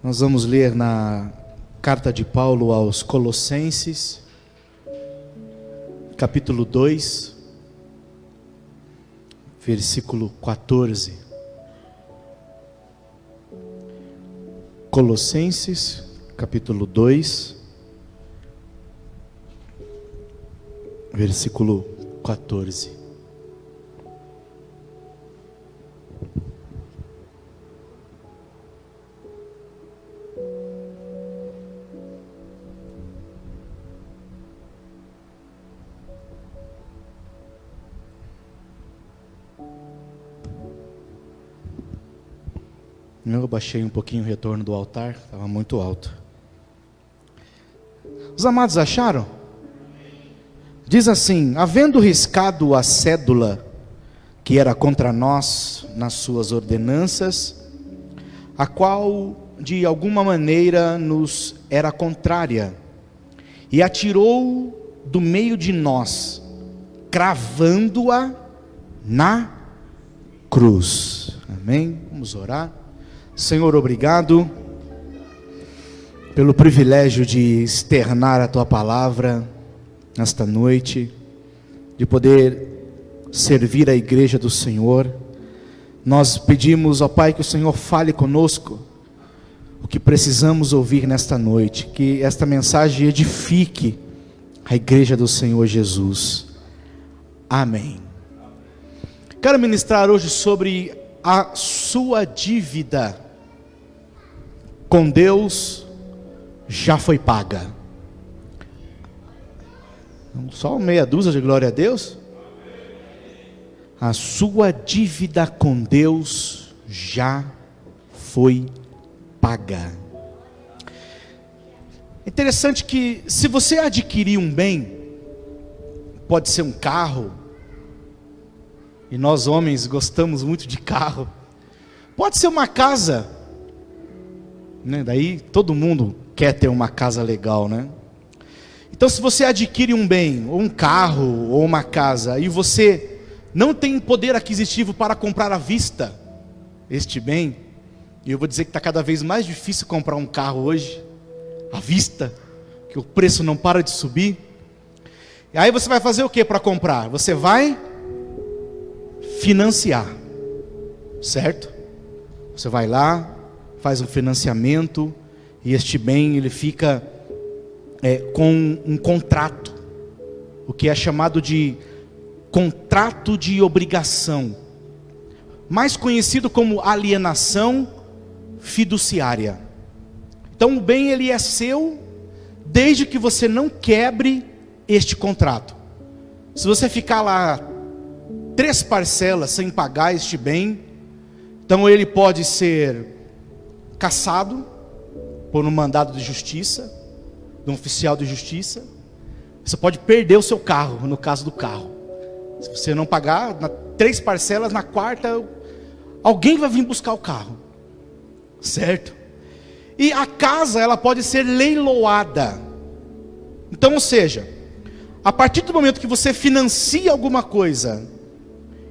Nós vamos ler na carta de Paulo aos Colossenses, capítulo 2, versículo 14. Colossenses, capítulo 2, versículo 14. Eu baixei um pouquinho o retorno do altar, estava muito alto. Os amados acharam? Diz assim: havendo riscado a cédula que era contra nós nas suas ordenanças, a qual de alguma maneira nos era contrária, e atirou do meio de nós, cravando-a na cruz. Amém? Vamos orar. Senhor, obrigado pelo privilégio de externar a Tua palavra nesta noite, de poder servir a igreja do Senhor. Nós pedimos, ó Pai, que o Senhor fale conosco o que precisamos ouvir nesta noite, que esta mensagem edifique a igreja do Senhor Jesus. Amém. Quero ministrar hoje sobre a sua dívida com Deus já foi paga. Só meia dúzia de glória a Deus. A sua dívida com Deus já foi paga. Interessante que se você adquirir um bem, pode ser um carro, e nós homens gostamos muito de carro, pode ser uma casa, né? Daí todo mundo quer ter uma casa legal, né? Então, se você adquire um bem, ou um carro, ou uma casa, e você não tem poder aquisitivo para comprar à vista este bem, e eu vou dizer que está cada vez mais difícil comprar um carro hoje, à vista, que o preço não para de subir. E aí você vai fazer o que para comprar? Você vai financiar, certo? Você vai lá, faz um financiamento, e este bem ele fica com um contrato, o que é chamado de contrato de obrigação, mais conhecido como alienação fiduciária. Então o bem ele é seu, desde que você não quebre este contrato. Se você ficar lá 3 parcelas sem pagar este bem, então ele pode ser cassado por um mandado de justiça, de um oficial de justiça. Você pode perder o seu carro, no caso do carro. Se você não pagar 3 parcelas, na 4ª, alguém vai vir buscar o carro, certo? E a casa, ela pode ser leiloada. Então, ou seja, a partir do momento que você financia alguma coisa,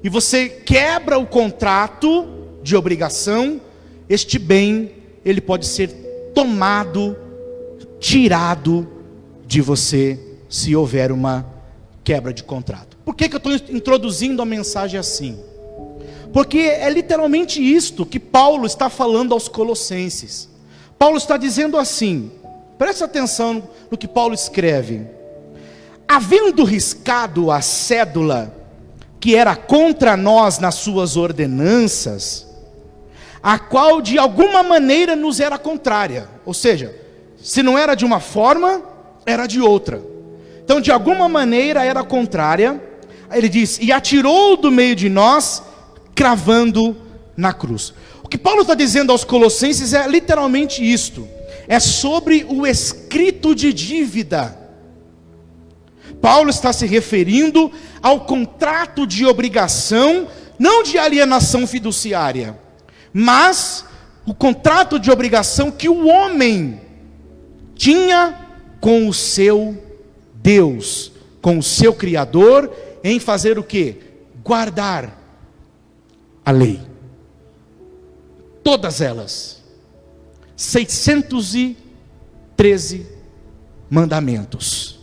e você quebra o contrato de obrigação, este bem, ele pode ser tomado, tirado de você, se houver uma quebra de contrato. Por que eu estou introduzindo a mensagem assim? Porque é literalmente isto que Paulo está falando aos Colossenses. Paulo está dizendo assim, preste atenção no que Paulo escreve: havendo riscado a cédula que era contra nós nas suas ordenanças, a qual de alguma maneira nos era contrária. Ou seja, se não era de uma forma, era de outra. Então de alguma maneira era contrária. Ele diz, e atirou do meio de nós, cravando na cruz. O que Paulo está dizendo aos Colossenses é literalmente isto. É sobre o escrito de dívida. Paulo está se referindo ao contrato de obrigação, não de alienação fiduciária, mas o contrato de obrigação que o homem tinha com o seu Deus, com o seu Criador, em fazer o quê? Guardar a lei. Todas elas. 613 mandamentos.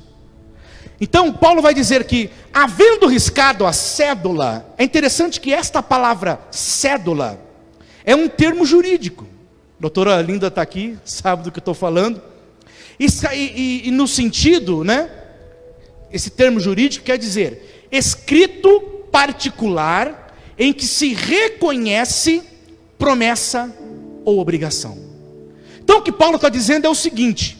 Então Paulo vai dizer que, havendo riscado a cédula, é interessante que esta palavra cédula é um termo jurídico. A doutora Linda está aqui, sabe do que eu estou falando. E no sentido, né? Esse termo jurídico quer dizer escrito particular em que se reconhece promessa ou obrigação. Então o que Paulo está dizendo é o seguinte: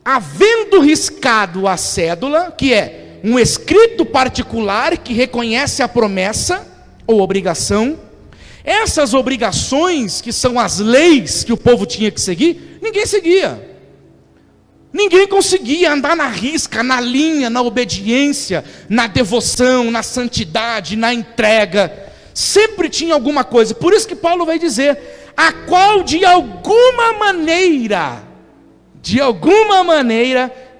havendo riscado a cédula, que é um escrito particular que reconhece a promessa ou obrigação, essas obrigações, que são as leis que o povo tinha que seguir, ninguém seguia. Ninguém conseguia andar na risca, na linha, na obediência, na devoção, na santidade, na entrega. Sempre tinha alguma coisa. Por isso que Paulo vai dizer: a qual de alguma maneira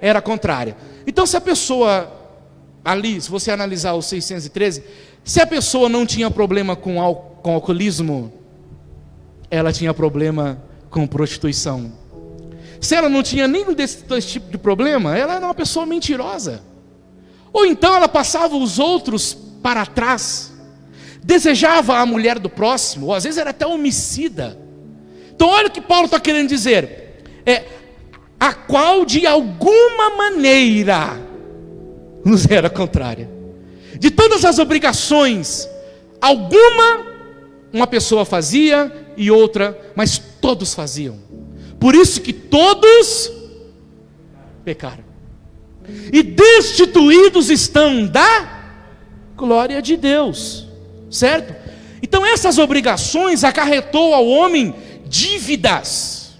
era contrária. Então, se a pessoa ali, se você analisar os 613, se a pessoa não tinha problema com alcoolismo, ela tinha problema com prostituição. Se ela não tinha nenhum desses dois tipos de problema, ela era uma pessoa mentirosa. Ou então ela passava os outros para trás, desejava a mulher do próximo, ou às vezes era até homicida. Então olha o que Paulo está querendo dizer: a qual de alguma maneira nos era contrária. De todas as obrigações, uma pessoa fazia e outra, mas todos faziam. Por isso que todos pecaram e destituídos estão da glória de Deus, certo? Então essas obrigações acarretou ao homem dívidas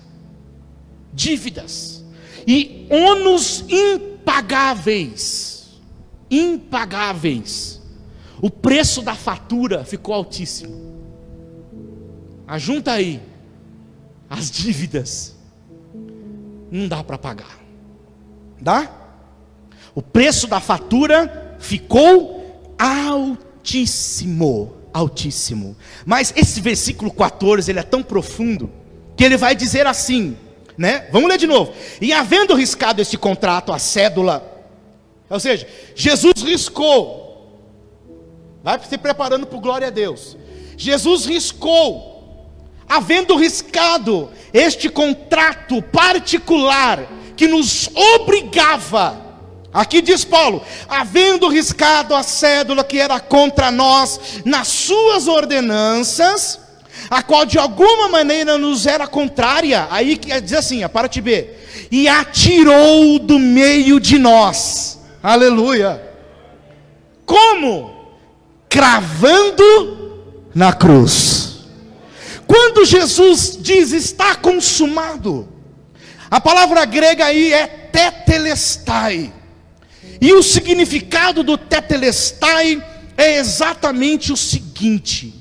e ônus impagáveis. O preço da fatura ficou altíssimo. Ajunta aí as dívidas, não dá para pagar. Dá? O preço da fatura ficou altíssimo. Mas esse versículo 14, ele é tão profundo, que ele vai dizer assim, né? Vamos ler de novo. E havendo riscado esse contrato, a cédula, ou seja, Jesus riscou, vai se preparando para o glória a Deus. Jesus riscou, havendo riscado este contrato particular que nos obrigava, aqui diz Paulo, havendo riscado a cédula que era contra nós nas suas ordenanças, a qual de alguma maneira nos era contrária, aí quer dizer assim, a parte B, e atirou do meio de nós, aleluia. Como? Cravando na cruz. Quando Jesus diz está consumado, a palavra grega aí é tetelestai, e o significado do tetelestai é exatamente o seguinte: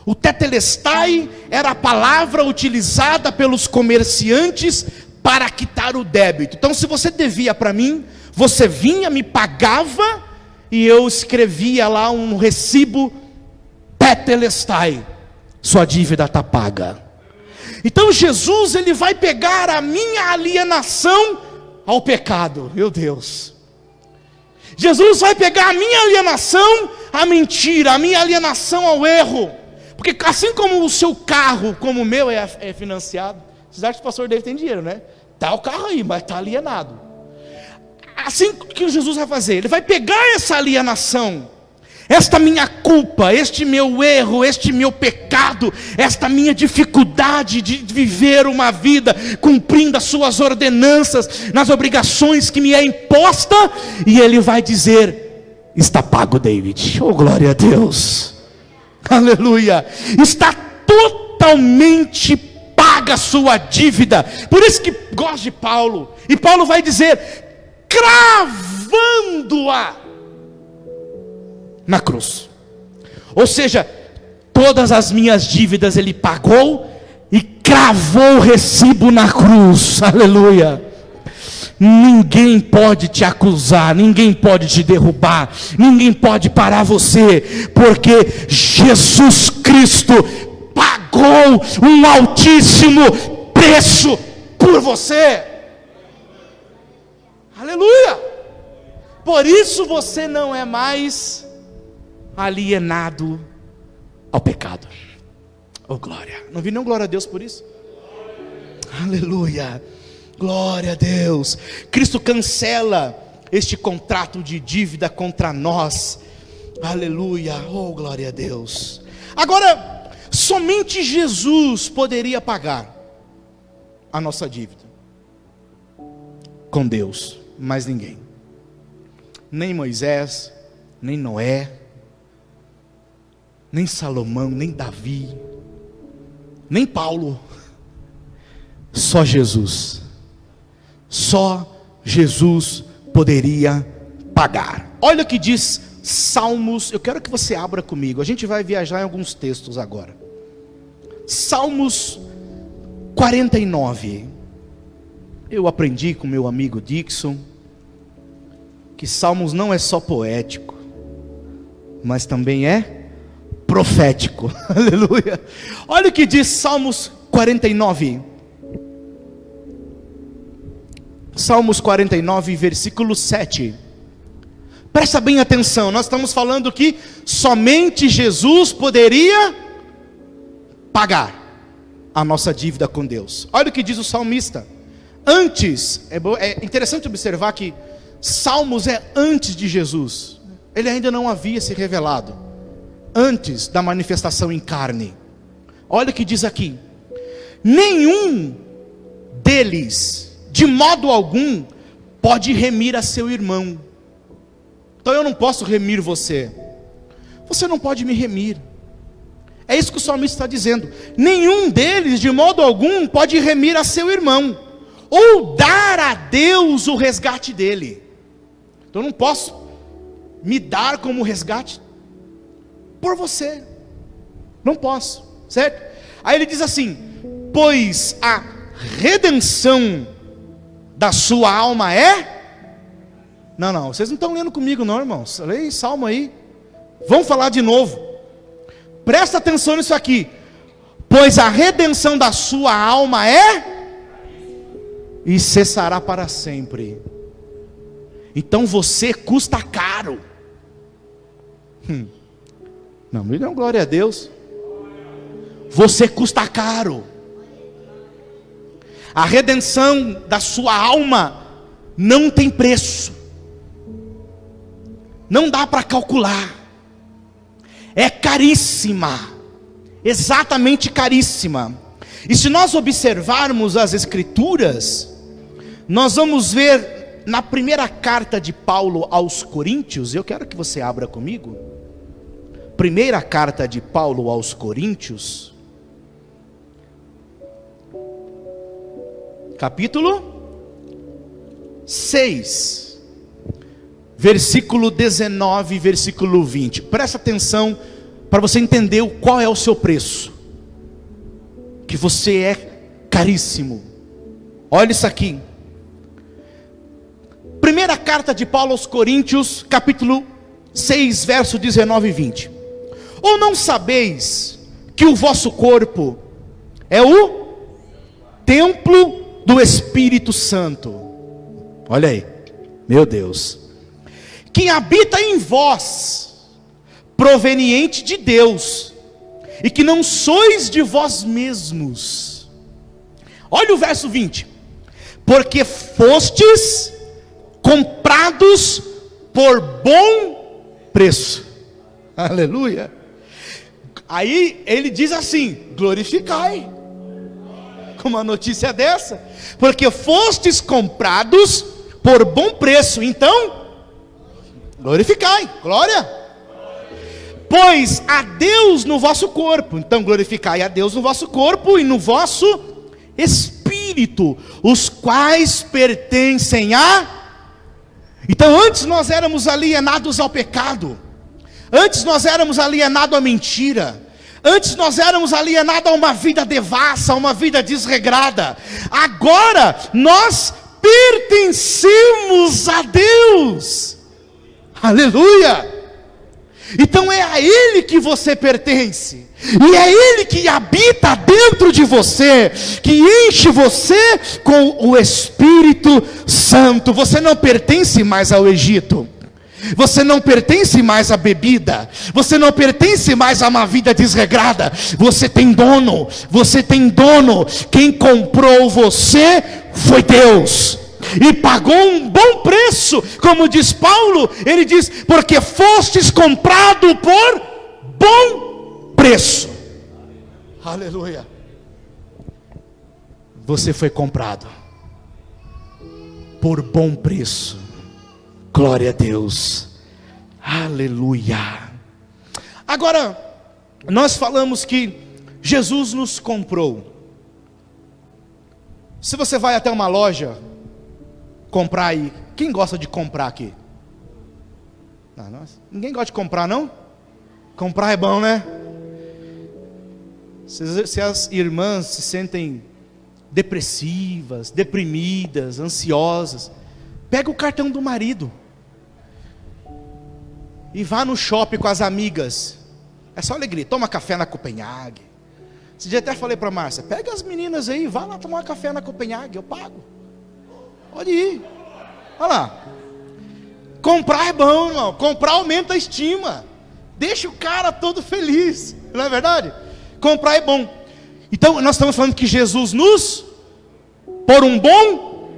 o tetelestai era a palavra utilizada pelos comerciantes para quitar o débito. Então, se você devia para mim, você vinha, me pagava, e eu escrevia lá um recibo, tetelestai, sua dívida está paga. Então Jesus, ele vai pegar a minha alienação ao pecado, meu Deus. Jesus vai pegar a minha alienação à mentira, a minha alienação ao erro. Porque assim como o seu carro, como o meu é financiado, vocês acham que o pastor David tem dinheiro, né? Tá o carro aí, mas está alienado. Assim que Jesus vai fazer, ele vai pegar essa alienação, esta minha culpa, este meu erro, este meu pecado, esta minha dificuldade de viver uma vida cumprindo as suas ordenanças, nas obrigações que me é imposta, e ele vai dizer: está pago, David. Oh, glória a Deus, aleluia, está totalmente paga a sua dívida. Por isso que gosto de Paulo, e Paulo vai dizer, cravando-a na cruz. Ou seja, todas as minhas dívidas ele pagou e cravou o recibo na cruz, aleluia. Ninguém pode te acusar, ninguém pode te derrubar, ninguém pode parar você, porque Jesus Cristo pagou um altíssimo preço por você. Aleluia! Por isso você não é mais alienado ao pecado. Oh glória! Não vi não glória a Deus por isso? Aleluia! Glória a Deus! Cristo cancela este contrato de dívida contra nós. Aleluia! Oh glória a Deus! Agora, somente Jesus poderia pagar a nossa dívida com Deus, mais ninguém. Nem Moisés, nem Noé, nem Salomão, nem Davi, nem Paulo. Só Jesus. Só Jesus poderia pagar. Olha o que diz Salmos. Eu quero que você abra comigo. A gente vai viajar em alguns textos agora. Salmos 49. Eu aprendi com meu amigo Dixon que Salmos não é só poético, mas também é profético. Aleluia. Olha o que diz Salmos 49. Salmos 49, versículo 7. Presta bem atenção, nós estamos falando que somente Jesus poderia pagar a nossa dívida com Deus. Olha o que diz o salmista. Antes, é interessante observar que Salmos é antes de Jesus. Ele ainda não havia se revelado. Antes da manifestação em carne. Olha o que diz aqui. Nenhum deles, de modo algum, pode remir a seu irmão. Então eu não posso remir você. Você não pode me remir. É isso que o salmista está dizendo. Nenhum deles, de modo algum, pode remir a seu irmão, ou dar a Deus o resgate dele. Então eu não posso me dar como resgate por você. Não posso, certo? Aí ele diz assim: pois a redenção da sua alma é... Não, vocês não estão lendo comigo não, irmãos. Leia Salmo aí. Vamos falar de novo. Presta atenção nisso aqui. Pois a redenção da sua alma é... e cessará para sempre. Então você custa caro. Não, me dê uma glória a Deus. Você custa caro. A redenção da sua alma não tem preço. Não dá para calcular. É caríssima. Exatamente caríssima. E se nós observarmos as Escrituras, nós vamos ver na primeira carta de Paulo aos Coríntios. Eu quero que você abra comigo. Primeira carta de Paulo aos Coríntios, capítulo 6, versículo 19, versículo 20. Presta atenção para você entender qual é o seu preço, que você é caríssimo. Olha isso aqui. Primeira carta de Paulo aos Coríntios, capítulo 6, verso 19 e 20. Ou não sabeis que o vosso corpo é o templo do Espírito Santo? Olha aí, meu Deus, que habita em vós, proveniente de Deus, e que não sois de vós mesmos. Olha o verso 20. Porque fostes comprados por bom preço. Aleluia. Aí ele diz assim: glorificai. Com uma notícia dessa. Porque fostes comprados por bom preço. Então, glorificai. Glória. Pois a Deus no vosso corpo. Então glorificai a Deus no vosso corpo e no vosso espírito, os quais pertencem a... Então antes nós éramos alienados ao pecado. Antes nós éramos alienados à mentira. Antes nós éramos alienados a uma vida devassa, a uma vida desregrada. Agora nós pertencemos a Deus. Aleluia! Então é a Ele que você pertence. E é Ele que habita dentro de você, que enche você com o Espírito Santo. Você não pertence mais ao Egito. Você não pertence mais à bebida. Você não pertence mais a uma vida desregrada. Você tem dono. Você tem dono. Quem comprou você foi Deus. E pagou um bom preço. Como diz Paulo, ele diz: porque fostes comprado por bom preço. Aleluia. Você foi comprado por bom preço. Glória a Deus. Aleluia. Agora, nós falamos que Jesus nos comprou. Se você vai até uma loja comprar aí, quem gosta de comprar aqui? Ninguém gosta de comprar, não? Comprar é bom, né? Se as irmãs se sentem depressivas, deprimidas, ansiosas, pega o cartão do marido e vá no shopping com as amigas. É só alegria. Toma café na Copenhague. Esse dia até falei para a Márcia: pega as meninas aí, vá lá tomar café na Copenhague, eu pago. Pode ir. Olha lá. Comprar é bom, irmão. Comprar aumenta a estima. Deixa o cara todo feliz. Não é verdade? Comprar é bom. Então nós estamos falando que Jesus nos por um bom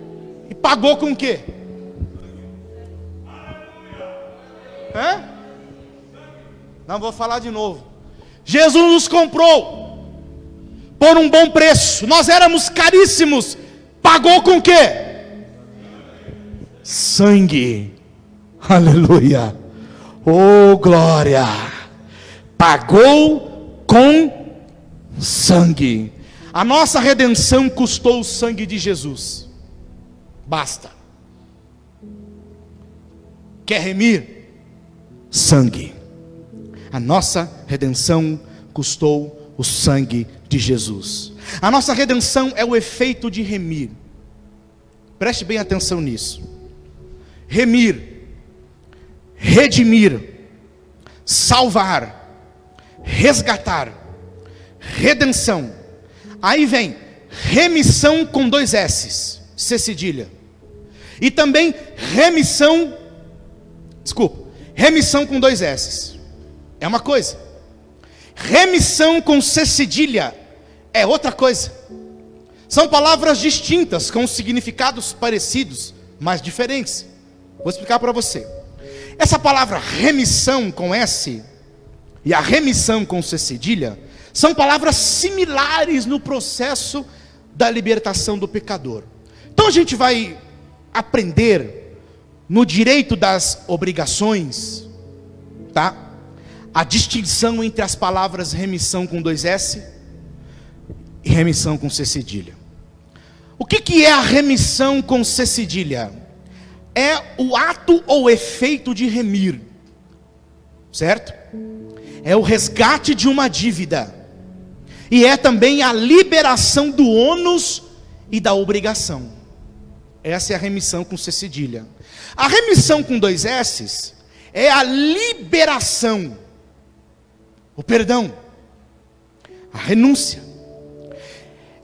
e pagou com o quê? Não vou falar de novo. Jesus nos comprou por um bom preço. Nós éramos caríssimos. Pagou com o quê? Sangue. Aleluia. Oh, glória. Pagou com sangue. A nossa redenção custou o sangue de Jesus. Basta. Quer remir? Sangue. A nossa redenção custou o sangue de Jesus. A nossa redenção é o efeito de remir. Preste bem atenção nisso. Remir, redimir, salvar, resgatar, redenção. Aí vem remissão com 2 S's, C cedilha. E também remissão com 2 S's. É uma coisa. Remissão com C cedilha é outra coisa. São palavras distintas, com significados parecidos, mas diferentes. Vou explicar para você. Essa palavra remissão com S e a remissão com C cedilha são palavras similares no processo da libertação do pecador. Então a gente vai aprender no direito das obrigações, tá? A distinção entre as palavras remissão com 2 S e remissão com C cedilha. O que é a remissão com C cedilha? É o ato ou efeito de remir, certo? É o resgate de uma dívida, e é também a liberação do ônus e da obrigação. Essa é a remissão com C cedilha. A remissão com 2 S's é a liberação, o perdão, a renúncia.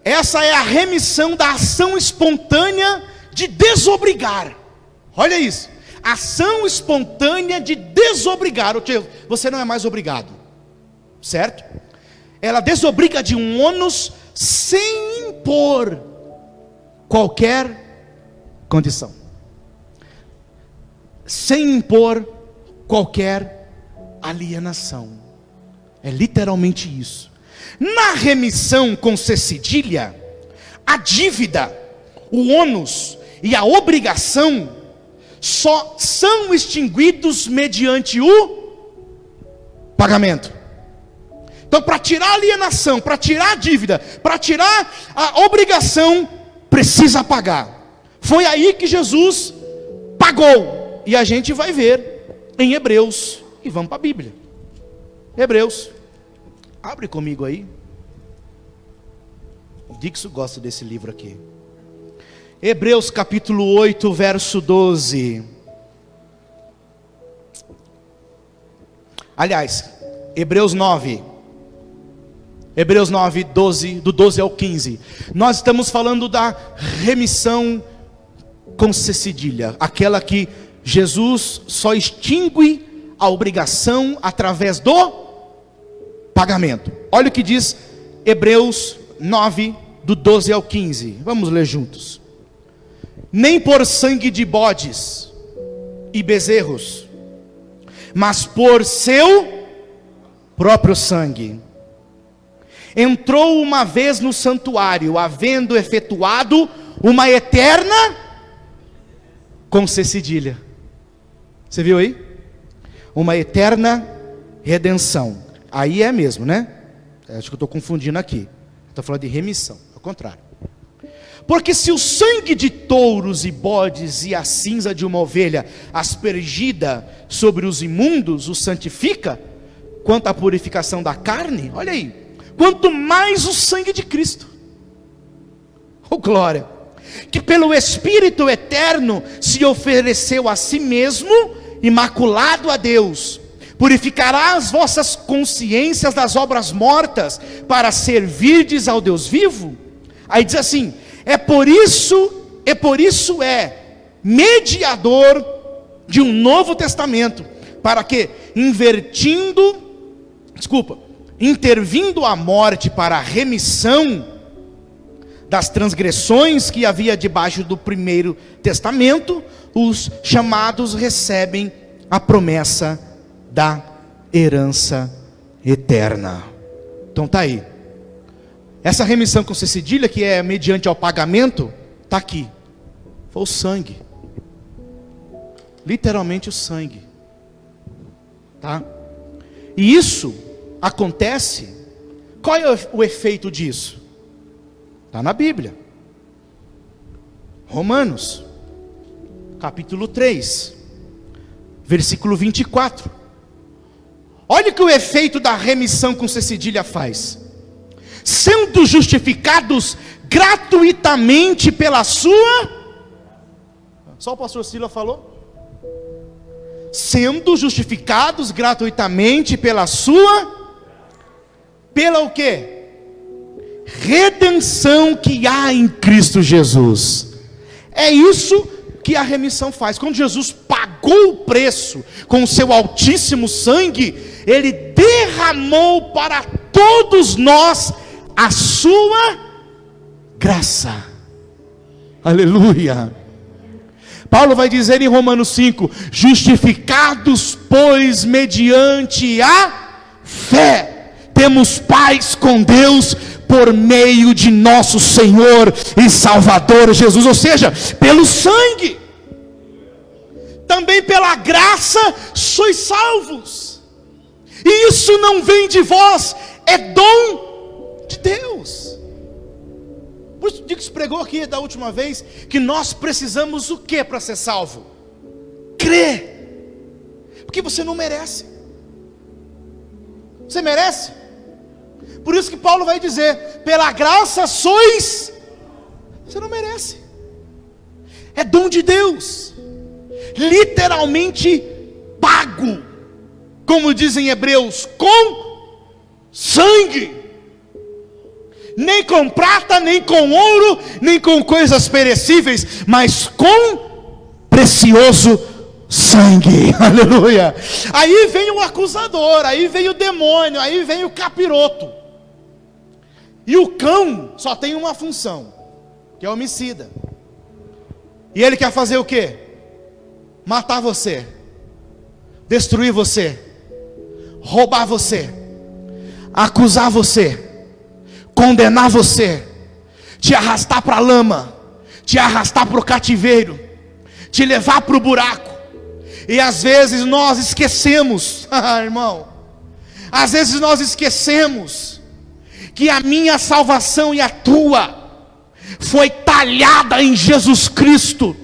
Essa é a remissão da ação espontânea de desobrigar. Olha isso, ação espontânea de desobrigar. Você não é mais obrigado, certo? Ela desobriga de um ônus sem impor qualquer condição, sem impor qualquer alienação. É literalmente isso. Na remissão com C cedilha, a dívida, o ônus e a obrigação só são extinguidos mediante o pagamento. Então, para tirar a alienação, para tirar a dívida, para tirar a obrigação, precisa pagar. Foi aí que Jesus pagou. E a gente vai ver em Hebreus. E vamos para a Bíblia. Hebreus. Abre comigo aí. O Dixon gosta desse livro aqui. Hebreus capítulo 8, verso 12. Aliás, Hebreus 9. Hebreus 9, 12, do 12 ao 15. Nós estamos falando da remissão com C cedilha, aquela que Jesus só extingue a obrigação através do pagamento. Olha o que diz Hebreus 9, do 12 ao 15. Vamos ler juntos. Nem por sangue de bodes e bezerros, mas por seu próprio sangue, entrou uma vez no santuário, havendo efetuado uma eterna com C cedilha. Você viu aí? Uma eterna redenção. Aí é mesmo, né? Acho que eu estou confundindo aqui. Estou falando de remissão, ao contrário. Porque se o sangue de touros e bodes e a cinza de uma ovelha aspergida sobre os imundos os santifica, quanto à purificação da carne, olha aí, quanto mais o sangue de Cristo, oh glória, que pelo Espírito eterno se ofereceu a si mesmo, imaculado a Deus, purificará as vossas consciências das obras mortas, para servirdes ao Deus vivo. Aí diz assim, é por isso mediador de um novo testamento, para que intervindo a morte para a remissão das transgressões que havia debaixo do primeiro testamento, os chamados recebem a promessa da herança eterna. Então tá aí. Essa remissão com C cedilha, que é mediante ao pagamento, está aqui. Foi o sangue. Literalmente o sangue. Tá? E isso acontece. Qual é o efeito disso? Está na Bíblia. Romanos, capítulo 3, versículo 24. Olha o que o efeito da remissão com C cedilha faz. Sendo justificados gratuitamente pela sua... Só o pastor Sila falou. Sendo justificados gratuitamente pela sua... Pela o quê? Redenção que há em Cristo Jesus. É isso que a remissão faz. Quando Jesus pagou o preço com o seu altíssimo sangue, Ele derramou para todos nós a sua graça. Aleluia. Paulo vai dizer em Romanos 5, justificados pois mediante a fé, temos paz com Deus por meio de nosso Senhor e Salvador Jesus, ou seja, pelo sangue. Também pela graça sois salvos, e isso não vem de vós, é dom de Deus. Por isso Dick pregou aqui da última vez que nós precisamos o que para ser salvo? Crer. Porque você não merece. Você merece? Por isso que Paulo vai dizer, pela graça sois. Você não merece. É dom de Deus. Literalmente pago. Como dizem Hebreus, com sangue. Nem com prata, nem com ouro, nem com coisas perecíveis, mas com precioso sangue. Aleluia. Aí vem o acusador, aí vem o demônio, aí vem o capiroto. E o cão só tem uma função, que é homicida. E ele quer fazer o quê? Matar você, destruir você, roubar você, acusar você, condenar você, te arrastar para a lama, te arrastar para o cativeiro, te levar para o buraco. E às vezes nós esquecemos, irmão, às vezes nós esquecemos que a minha salvação e a tua foi talhada em Jesus Cristo,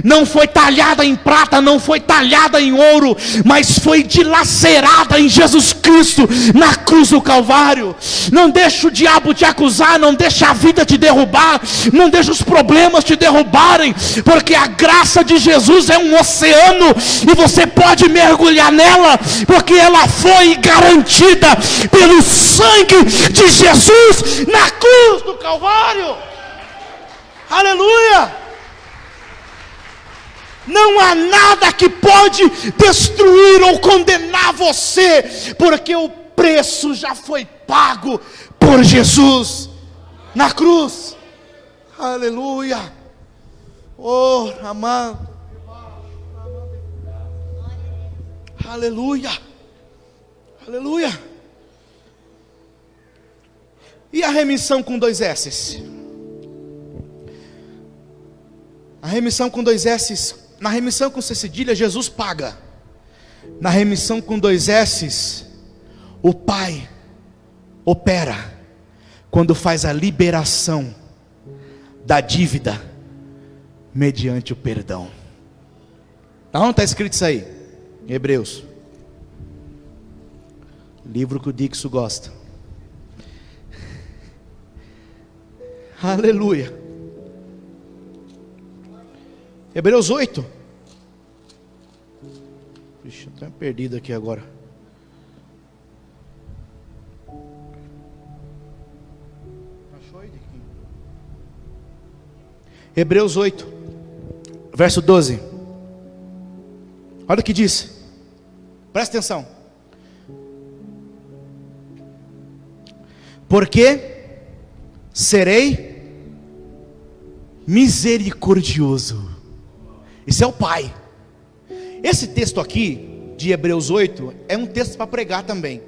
não foi talhada em prata, não foi talhada em ouro, mas foi dilacerada em Jesus Cristo, na cruz do Calvário. Não deixa o diabo te acusar, não deixa a vida te derrubar, não deixa os problemas te derrubarem, porque a graça de Jesus é um oceano, e você pode mergulhar nela, porque ela foi garantida pelo sangue de Jesus, na cruz do Calvário. Aleluia! Não há nada que pode destruir ou condenar você, porque o preço já foi pago por Jesus na cruz. Aleluia. Oh, amado. Aleluia. Aleluia. E a remissão com 2 S's? A remissão com 2 S's. Na remissão com C cedilha, Jesus paga. Na remissão com 2 S's, o Pai opera quando faz a liberação da dívida mediante o perdão. Onde está escrito isso aí? Em Hebreus. Livro que o Dixo gosta. Aleluia. Hebreus 8. Vixe, eu estou perdido aqui agora. Achou aí, Diquinho? Hebreus 8, verso 12. Olha o que diz. Presta atenção. Porque serei misericordioso. Isso é o Pai. Esse texto aqui, de Hebreus 8, é um texto para pregar também.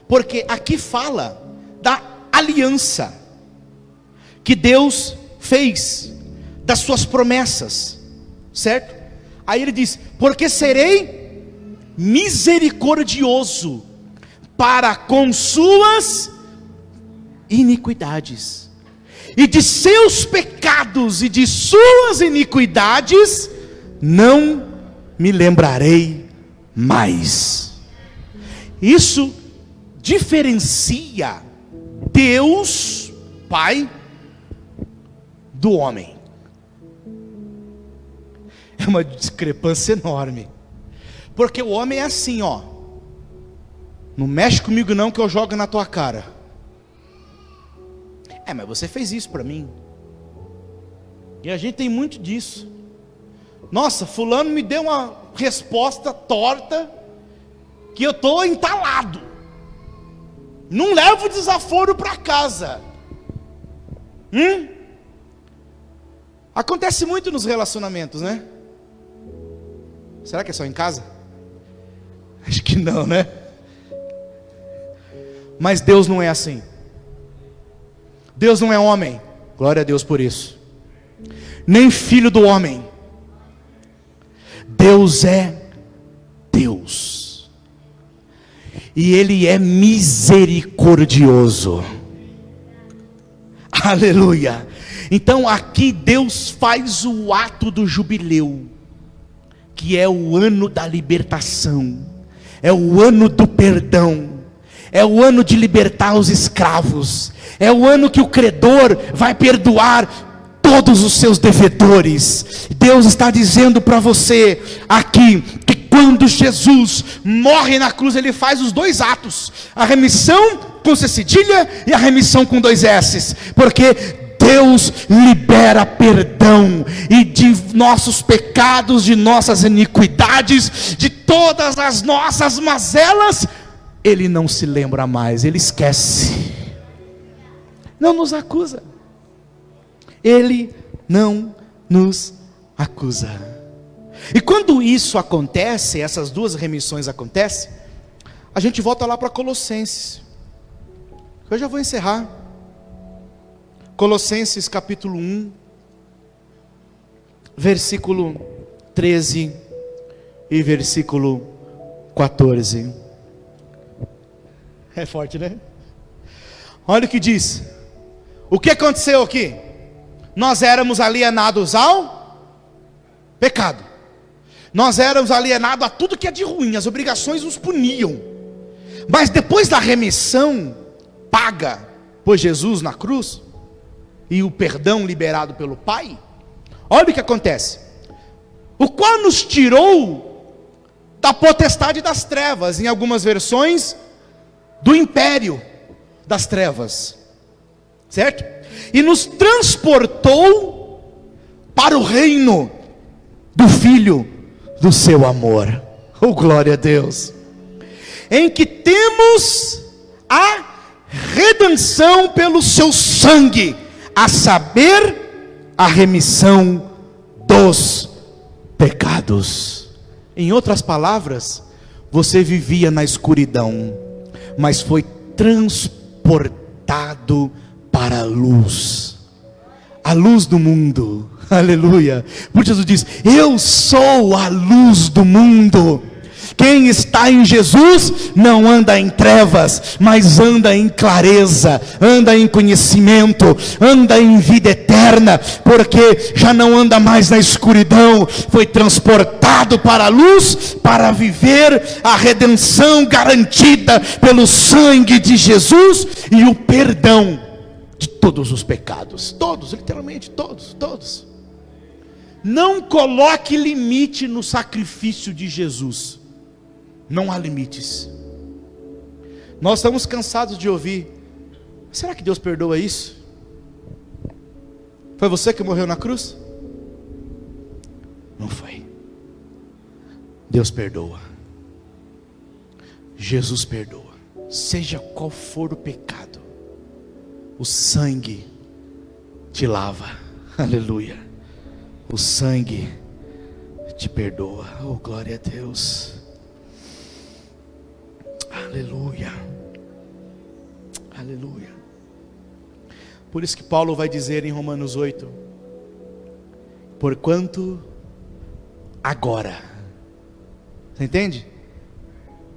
Porque aqui fala da aliança que Deus fez, das suas promessas, certo? Aí ele diz: porque serei misericordioso para com suas iniquidades, e de seus pecados e de suas iniquidades não me lembrarei mais. Isso diferencia Deus, Pai, do homem. É uma discrepância enorme, porque o homem é assim, ó: não mexe comigo não, que eu jogo na tua cara. Mas você fez isso para mim. E a gente tem muito disso. Nossa, fulano me deu uma resposta torta, que eu estou entalado. Não levo desaforo para casa. Acontece muito nos relacionamentos, né? Será que é só em casa? Acho que não, né? Mas Deus não é assim. Deus não é homem, glória a Deus por isso, nem filho do homem. Deus é Deus, e Ele é misericordioso. Aleluia. Então aqui Deus faz o ato do jubileu, que é o ano da libertação, é o ano do perdão, é o ano de libertar os escravos, é o ano que o credor vai perdoar todos os seus devedores. Deus está dizendo para você aqui, que quando Jesus morre na cruz, Ele faz os 2 atos, a remissão com C cedilha e a remissão com 2 S's, porque Deus libera perdão, e de nossos pecados, de nossas iniquidades, de todas as nossas mazelas, Ele não se lembra mais, Ele esquece, não nos acusa. Ele não nos acusa. E quando isso acontece, essas 2 remissões acontecem, a gente volta lá para Colossenses. Eu já vou encerrar. Colossenses capítulo 1, versículo 13 e versículo 14. É forte, né? Olha o que diz. O que aconteceu aqui? Nós éramos alienados ao Pecado. Nós éramos alienados a tudo que é de ruim, as obrigações nos puniam. Mas depois da remissão paga por Jesus na cruz, e o perdão liberado pelo Pai, olha o que acontece. O qual nos tirou da potestade das trevas, em algumas versões, do império das trevas, certo? E nos transportou para o reino do Filho do seu amor. Oh, glória a Deus! Em que temos a redenção pelo seu sangue, a saber, a remissão dos pecados. Em outras palavras, você vivia na escuridão, mas foi transportado para a luz do mundo. Aleluia. Porque Jesus diz: eu sou a luz do mundo. Quem está em Jesus não anda em trevas, mas anda em clareza, anda em conhecimento, anda em vida eterna, porque já não anda mais na escuridão, foi transportado para a luz, para viver a redenção garantida pelo sangue de Jesus, e o perdão de todos os pecados, todos, literalmente todos. Não coloque limite no sacrifício de Jesus. Não há limites. Nós estamos cansados de ouvir: será que Deus perdoa isso? Foi você que morreu na cruz? Não foi. Deus perdoa. Jesus perdoa. Seja qual for o pecado, o sangue te lava. Aleluia. O sangue te perdoa. Oh, glória a Deus. Aleluia, aleluia. Por isso que Paulo vai dizer em Romanos 8: porquanto agora, você entende?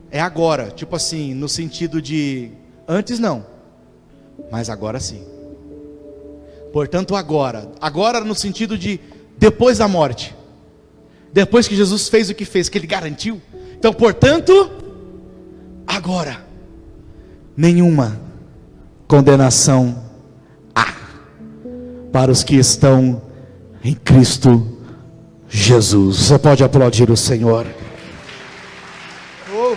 É agora, tipo assim, no sentido de antes não, mas agora sim. Portanto agora no sentido de depois da morte, depois que Jesus fez o que fez, que Ele garantiu. Então, portanto, agora, nenhuma condenação há para os que estão em Cristo Jesus. Você pode aplaudir o Senhor. Oh.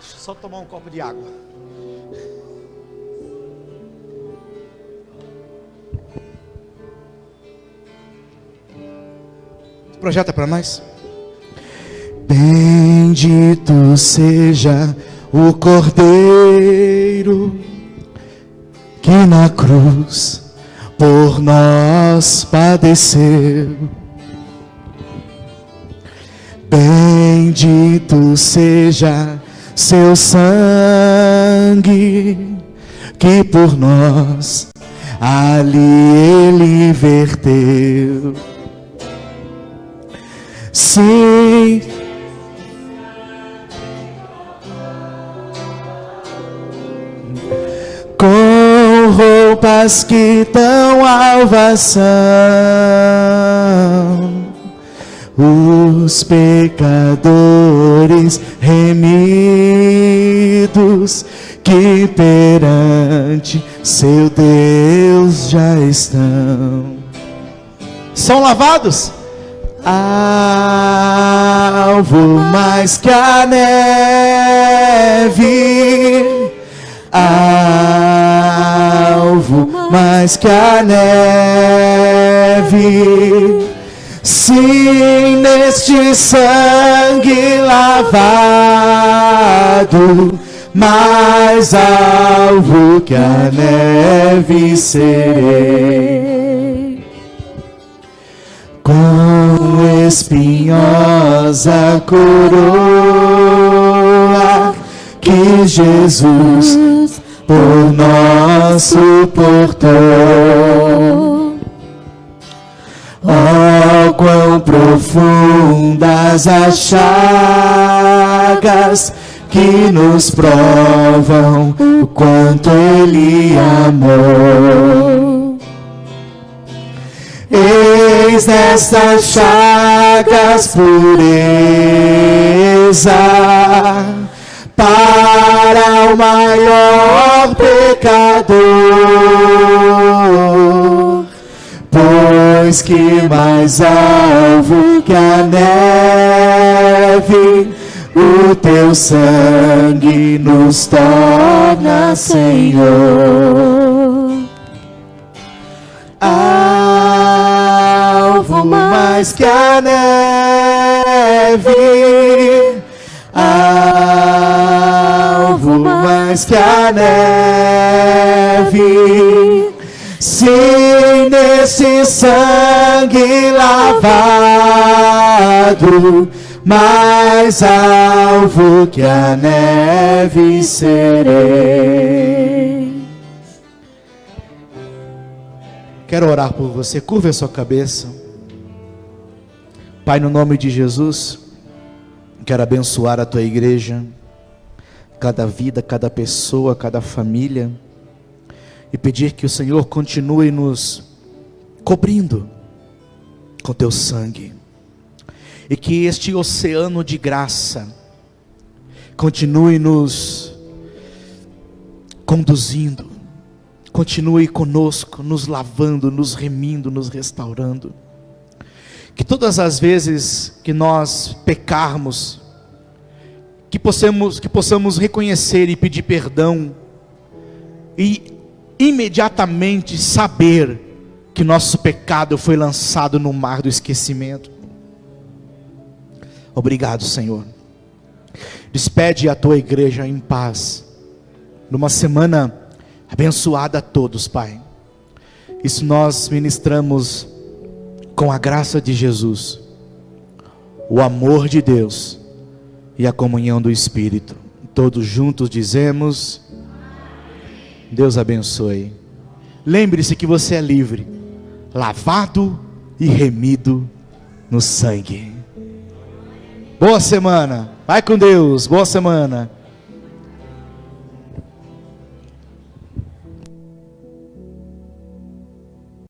Deixa eu só tomar um copo de água. Projeta para nós. Bendito seja o Cordeiro que na cruz por nós padeceu. Bendito seja seu sangue que por nós ali Ele verteu. Sim, com roupas que tão alvas são, os pecadores remidos que perante seu Deus já estão. São lavados? Alvo mais que a neve, alvo mais que a neve, sim, neste sangue lavado, mais alvo que a neve serei. Com espinhosa coroa que Jesus por nós suportou. Oh, quão profundas as chagas que nos provam o quanto Ele amou. Eis nessas chagas pureza para o maior pecador, pois que mais alvo que a neve, o teu sangue nos torna, Senhor. Alvo mais que a neve, alvo mais que a neve, sim, nesse sangue lavado, mais alvo que a neve serei. Quero orar por você. Curva a sua cabeça. Pai, no nome de Jesus, quero abençoar a tua igreja, cada vida, cada pessoa, cada família, e pedir que o Senhor continue nos cobrindo com teu sangue, e que este oceano de graça continue nos conduzindo, continue conosco, nos lavando, nos remindo, nos restaurando. Que todas as vezes que nós pecarmos, que possamos reconhecer e pedir perdão, e imediatamente saber que nosso pecado foi lançado no mar do esquecimento. Obrigado, Senhor. Despede a tua igreja em paz, numa semana abençoada a todos, Pai. Isso nós ministramos com a graça de Jesus, o amor de Deus e a comunhão do Espírito. Todos juntos dizemos: Deus abençoe. Lembre-se que você é livre, lavado e remido no sangue. Boa semana. Vai com Deus. Boa semana.